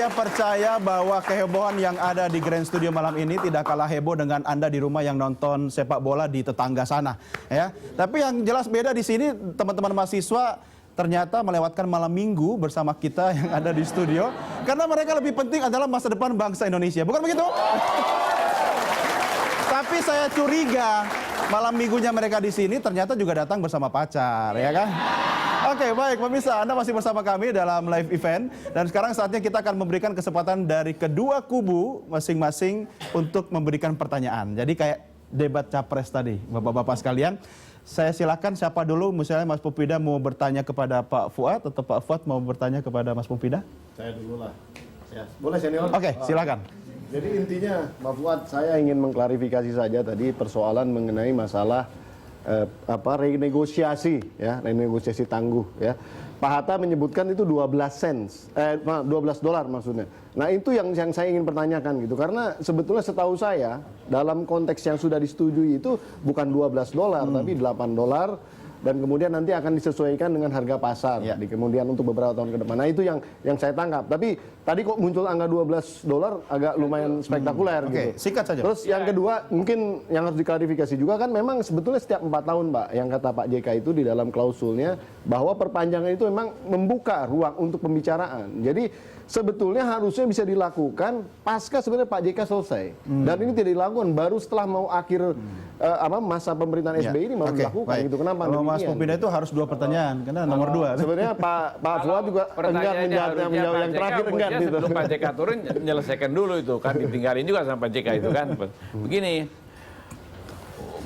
Saya percaya bahwa kehebohan yang ada di Grand Studio malam ini tidak kalah heboh dengan Anda di rumah yang nonton sepak bola di tetangga sana, ya. Tapi yang jelas beda di sini, teman-teman mahasiswa ternyata melewatkan malam minggu bersama kita yang ada di studio karena mereka lebih penting adalah masa depan bangsa Indonesia. Bukan begitu? Tapi saya curiga malam minggunya mereka di sini ternyata juga datang bersama pacar, ya kan? Oke, baik pemirsa, Anda masih bersama kami dalam live event dan sekarang saatnya kita akan memberikan kesempatan dari kedua kubu masing-masing untuk memberikan pertanyaan. Jadi kayak debat capres tadi, Bapak-bapak sekalian. Saya silakan siapa dulu, misalnya Mas Pupida mau bertanya kepada Pak Fuad atau Pak Fuad mau bertanya kepada Mas Pupida? Saya dulu lah. Ya. Boleh senior? Oke, silakan. Jadi intinya, Pak Fuad, saya ingin mengklarifikasi saja tadi persoalan mengenai masalah renegosiasi, ya, renegosiasi tangguh, ya. Pak Hatta menyebutkan itu 12 dolar maksudnya. Nah itu yang saya ingin pertanyakan gitu, karena sebetulnya setahu saya dalam konteks yang sudah disetujui itu bukan 12 dolar tapi 8 dolar. Dan kemudian nanti akan disesuaikan dengan harga pasar di kemudian untuk beberapa tahun ke depan. Nah itu yang saya tangkap. Tapi tadi kok muncul angka 12 dolar agak lumayan spektakuler gitu. Singkat saja. Terus yang kedua mungkin yang harus diklarifikasi juga kan memang sebetulnya setiap 4 tahun Pak, yang kata Pak JK itu di dalam klausulnya bahwa perpanjangan itu memang membuka ruang untuk pembicaraan. Jadi sebetulnya harusnya bisa dilakukan pasca sebenarnya Pak JK selesai. Dan ini tidak dilakukan baru setelah mau akhir masa pemerintahan SBY ini baru dilakukan gitu. Kenapa? Kalau Mas Pupida itu harus 2 pertanyaan karena nomor 2. Sebenarnya Pak Fuad juga enggak menjawab yang terakhir enggak gitu. Sebelum Pak JK turun menyelesaikan dulu itu kan, ditinggalin juga sama Pak JK itu kan. Begini.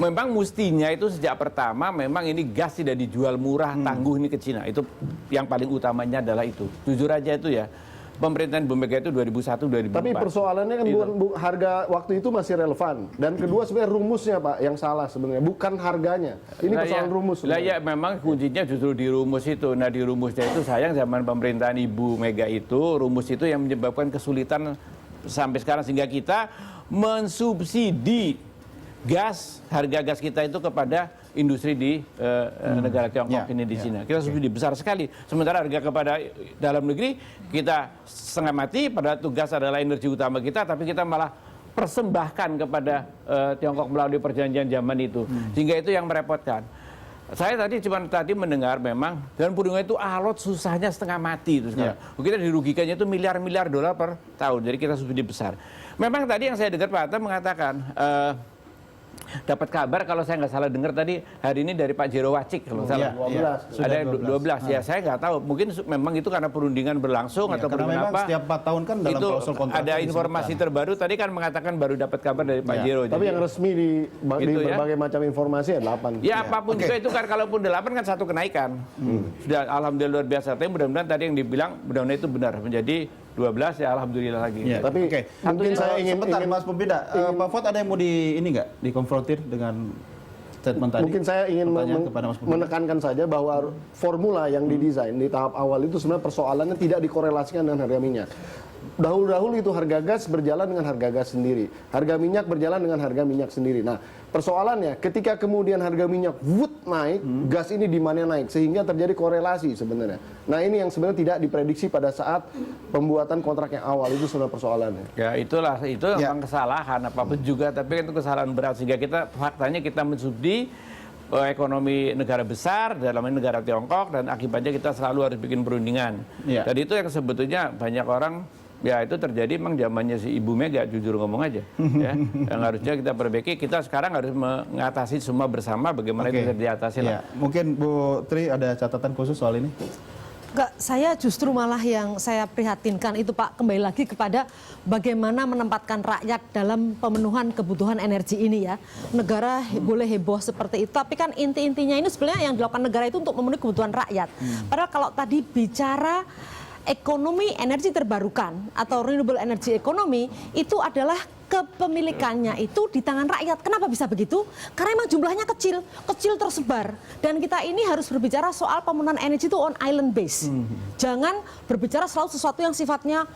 Memang mestinya itu sejak pertama memang ini gas tidak dijual murah tangguh ini ke Cina. Itu yang paling utamanya adalah itu. Jujur aja itu ya. Pemerintahan Bu Mega itu 2001-2004. Tapi persoalannya kan harga waktu itu masih relevan. Dan kedua sebenarnya rumusnya Pak yang salah sebenarnya, bukan harganya. Ini persoalan rumus. Lah ya memang kuncinya justru di rumus itu. Nah di rumusnya itu sayang zaman pemerintahan Ibu Mega itu, rumus itu yang menyebabkan kesulitan sampai sekarang sehingga kita mensubsidi harga gas kita itu kepada industri di negara Tiongkok ini di Cina. Kita subsidi besar sekali. Sementara harga kepada dalam negeri kita setengah mati, padahal tugas adalah energi utama kita, tapi kita malah persembahkan kepada Tiongkok melalui perjanjian zaman itu. Sehingga itu yang merepotkan. Saya cuma tadi mendengar memang dan Purungan itu alot susahnya setengah mati itu sekarang. Kita dirugikannya itu miliar-miliar dolar per tahun. Jadi kita subsidi besar. Memang tadi yang saya dengar Pak Hatta mengatakan dapat kabar kalau saya nggak salah dengar tadi hari ini dari Pak Jero Wacik kalau salah 12. Ada 12 ya, saya nggak tahu mungkin memang itu karena perundingan berlangsung atau karena memang setiap 4 tahun kan dalam itu klausul kontrak ada informasi terbaru tadi kan mengatakan baru dapat kabar dari Pak Jero. Tapi yang resmi di berbagai macam informasi ya 8. Ya apapun juga itu kan, kalaupun 8 kan satu kenaikan. Sudah alhamdulillah luar biasa. Tapi mudah-mudahan tadi yang dibilang mudah-mudahan itu benar menjadi 12 ya alhamdulillah lagi. Tapi mungkin saya ingin Mas Pupida, Pak Fuad ada yang mau dikonfrontir dengan statement tadi? Mungkin saya ingin menekankan saja bahwa formula yang didesain di tahap awal itu sebenarnya persoalannya tidak dikorelasikan dengan harga minyak. Dahulu itu harga gas berjalan dengan harga gas sendiri. Harga minyak berjalan dengan harga minyak sendiri. Nah, persoalannya ketika kemudian harga minyak naik, gas ini demandnya naik. Sehingga terjadi korelasi sebenarnya. Nah, ini yang sebenarnya tidak diprediksi pada saat pembuatan kontrak yang awal. Itu sebenarnya persoalannya. Ya itulah, itu memang kesalahan apapun juga. Tapi itu kesalahan berat. Sehingga faktanya kita mensubsidi ekonomi negara besar, dalam ini negara Tiongkok. Dan akibatnya kita selalu harus bikin perundingan. Dan itu yang sebetulnya banyak orang ya itu terjadi memang zamannya si Ibu Mega, jujur ngomong aja. Ya. Yang harusnya kita perbaiki, kita sekarang harus mengatasi semua bersama bagaimana itu bisa diatasi lah. Mungkin Bu Tri ada catatan khusus soal ini? Enggak, saya justru malah yang saya prihatinkan itu Pak, kembali lagi kepada bagaimana menempatkan rakyat dalam pemenuhan kebutuhan energi ini ya. Negara boleh heboh seperti itu, tapi kan inti-intinya ini sebenarnya yang dilakukan negara itu untuk memenuhi kebutuhan rakyat. Padahal kalau tadi bicara ekonomi energi terbarukan atau renewable energy economy itu adalah kepemilikannya itu di tangan rakyat. Kenapa bisa begitu? Karena memang jumlahnya kecil tersebar. Dan kita ini harus berbicara soal pemenuhan energi itu on island base. Jangan berbicara selalu sesuatu yang sifatnya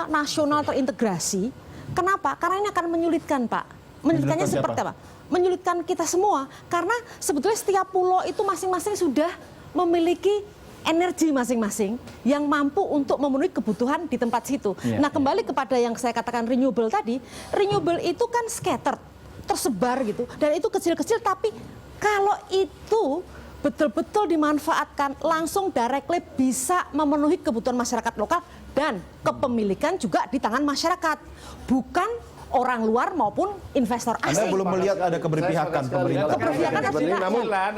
nasional terintegrasi. Kenapa? Karena ini akan menyulitkan Pak. Menyulitkannya seperti apa? Menyulitkan kita semua. Karena sebetulnya setiap pulau itu masing-masing sudah memiliki energi masing-masing yang mampu untuk memenuhi kebutuhan di tempat situ. Nah, kembali kepada yang saya katakan renewable tadi, renewable itu kan scattered, tersebar gitu, dan itu kecil-kecil, tapi kalau itu betul-betul dimanfaatkan langsung directly bisa memenuhi kebutuhan masyarakat lokal dan kepemilikan juga di tangan masyarakat, bukan orang luar maupun investor Anda asing. belum melihat ada keberpihakan pemerintah. Keberpihakan kan sudah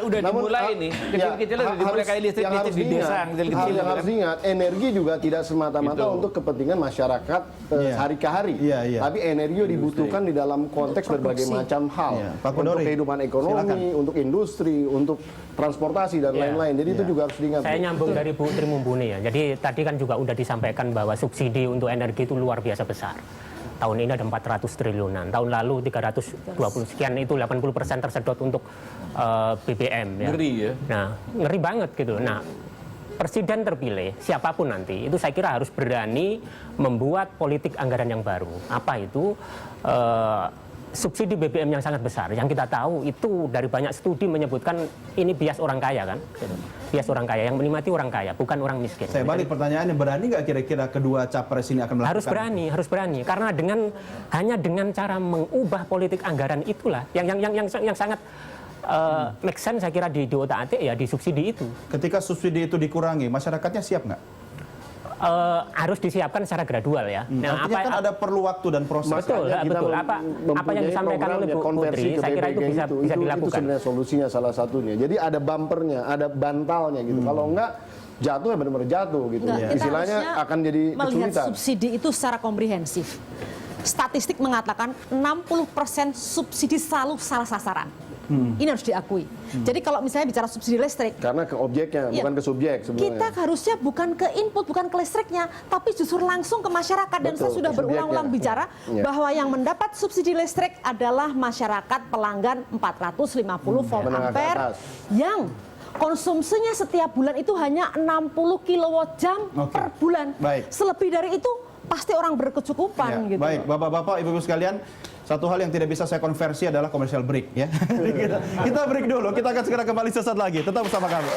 udah dimulai ini. Kecil-kecil udah dimulai kayak listrik-listrik di desa. Yang harus diingat, energi juga tidak semata-mata untuk kepentingan masyarakat hari ke hari. Tapi energi dibutuhkan di dalam konteks berbagai macam hal. Untuk kehidupan ekonomi, untuk industri, untuk transportasi dan lain-lain. Jadi itu juga harus diingat. Saya nyambung dari Bu Tri Mumpuni ya. Jadi tadi kan juga udah disampaikan bahwa subsidi untuk energi itu luar biasa besar. Tahun ini ada 400 triliunan. Tahun lalu 320 sekian, itu 80% tersedot untuk BBM. Ya. Ngeri ya. Nah, ngeri banget gitu. Nah, presiden terpilih, siapapun nanti, itu saya kira harus berani membuat politik anggaran yang baru. Apa itu? Subsidi BBM yang sangat besar. Yang kita tahu itu dari banyak studi menyebutkan ini bias orang kaya kan. Gitu. Bias orang kaya, yang menikmati orang kaya, bukan orang miskin. Saya balik pertanyaannya, berani nggak kira-kira kedua capres ini akan melakukan? Harus berani. Karena hanya dengan cara mengubah politik anggaran itulah yang sangat make sense saya kira di otak-atik ya, di subsidi itu. Ketika subsidi itu dikurangi, masyarakatnya siap nggak? Harus disiapkan secara gradual ya. Nah, artinya kan ada perlu waktu dan proses. Betul. Apa yang disampaikan oleh Bu Putri, saya kira itu bisa dilakukan. Itu sebenarnya solusinya salah satunya. Jadi ada bumpernya, ada bantalnya gitu. Kalau enggak jatuh ya benar-benar jatuh gitu. Enggak, kita Istilahnya akan jadi melihat kesulitan. subsidi itu secara komprehensif. Statistik mengatakan 60% subsidi selalu salah sasaran. Ini harus diakui. Jadi kalau misalnya bicara subsidi listrik, Karena ke objeknya, bukan ke subjek sebenarnya. kita harusnya bukan ke input, bukan ke listriknya, tapi justru langsung ke masyarakat. Dan Betul, saya sudah ke berulang-ulang subjeknya. bicara bahwa yang mendapat subsidi listrik adalah masyarakat pelanggan 450 volt Menengah ke ampere atas. yang konsumsinya setiap bulan itu hanya 60 kWh per bulan. Baik. Selebih dari itu pasti orang berkecukupan gitu. Baik, Bapak-bapak, Ibu-ibu sekalian, satu hal yang tidak bisa saya konversi adalah commercial break ya. kita break dulu, kita akan segera kembali sesaat lagi. Tetap bersama kami.